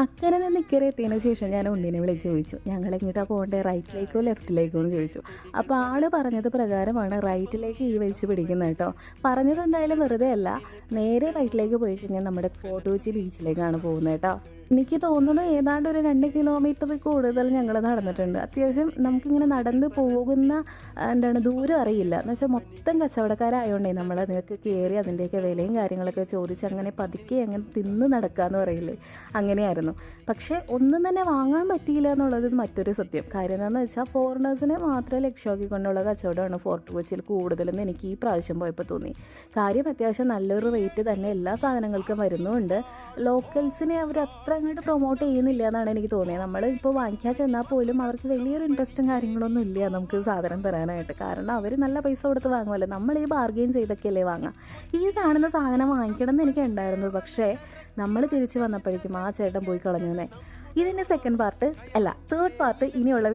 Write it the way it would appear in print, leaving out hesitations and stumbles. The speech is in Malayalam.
അക്കരെ നിന്ന് ഇക്കരെ എത്തിയതിന് ശേഷം ഞാൻ ഉണ്ണിനെ വിളിച്ച് ചോദിച്ചു, ഞങ്ങൾ എങ്ങോട്ടാണ് പോകേണ്ടത്, റൈറ്റിലേക്കോ ലെഫ്റ്റിലേക്കോ എന്ന് ചോദിച്ചു. അപ്പോൾ ആൾ പറഞ്ഞത് പ്രകാരമാണ് റൈറ്റിലേക്ക് ഈ വലിച്ച് പിടിക്കുന്നത് കേട്ടോ. പറഞ്ഞത് എന്തായാലും വെറുതെ അല്ല, നേരെ റൈറ്റിലേക്ക് പോയി കഴിഞ്ഞാൽ നമ്മുടെ ഫോർട്ട് കൊച്ചി ബീച്ചിലേക്കാണ് പോകുന്നത് കേട്ടോ. എനിക്ക് തോന്നുന്നു ഏതാണ്ട് ഒരു 2 കിലോമീറ്റർ കൂടുതൽ ഞങ്ങൾ നടന്നിട്ടുണ്ട്. അത്യാവശ്യം നമുക്കിങ്ങനെ നടന്ന് പോകുന്ന ദൂരം അറിയില്ല എന്ന് വെച്ചാൽ മൊത്തം കച്ചവടക്കാരായതുകൊണ്ടേ നമ്മൾ അതിനൊക്കെ കയറി അതിൻ്റെയൊക്കെ വിലയും കാര്യങ്ങളൊക്കെ ചോദിച്ച് അങ്ങനെ പതുക്കെ അങ്ങനെ തിന്ന് നടക്കുക എന്ന് പറയില്ലേ, അങ്ങനെയായിരുന്നു. പക്ഷേ ഒന്നും തന്നെ വാങ്ങാൻ പറ്റിയില്ല എന്നുള്ളത് മറ്റൊരു സത്യം. കാര്യം എന്താണെന്ന് വെച്ചാൽ ഫോറിനേഴ്സിനെ മാത്രമേ ലക്ഷ്യമാക്കിക്കൊണ്ടുള്ള കച്ചവടമാണ് ഫോർട്ട് കൊച്ചിയിൽ കൂടുതലെന്ന് എനിക്ക് ഈ പ്രാവശ്യം പോയപ്പോൾ തോന്നി. കാര്യം അത്യാവശ്യം നല്ലൊരു റേറ്റ് തന്നെ എല്ലാ സാധനങ്ങൾക്കും വരുന്നുമുണ്ട്. ലോക്കൽസിനെ അവർ അത്ര അങ്ങോട്ട് പ്രൊമോട്ട് ചെയ്യുന്നില്ല എന്നാണ് എനിക്ക് തോന്നിയത്. നമ്മൾ ഇപ്പോൾ വാങ്ങിക്കാൻ ചെന്നാൽ പോലും അവർക്ക് വലിയൊരു ഇൻട്രസ്റ്റും കാര്യങ്ങളൊന്നും ഇല്ല നമുക്ക് സാധനം തരാനായിട്ട്. കാരണം അവർ നല്ല പൈസ കൊടുത്ത് വാങ്ങുമല്ലോ, നമ്മൾ ഈ ബാർഗെയിൻ ചെയ്തൊക്കെയല്ലേ വാങ്ങാം. ഈ കാണുന്ന സാധനം വാങ്ങിക്കണം എന്ന് എനിക്ക് ഉണ്ടായിരുന്നു. പക്ഷേ നമ്മൾ തിരിച്ച് വന്നപ്പോഴേക്കും ആ ചേട്ടൻ പോയി കളഞ്ഞു. ഇതിൻ്റെ സെക്കൻഡ് പാർട്ട് അല്ല തേർഡ് പാർട്ട് ഇനിയുള്ള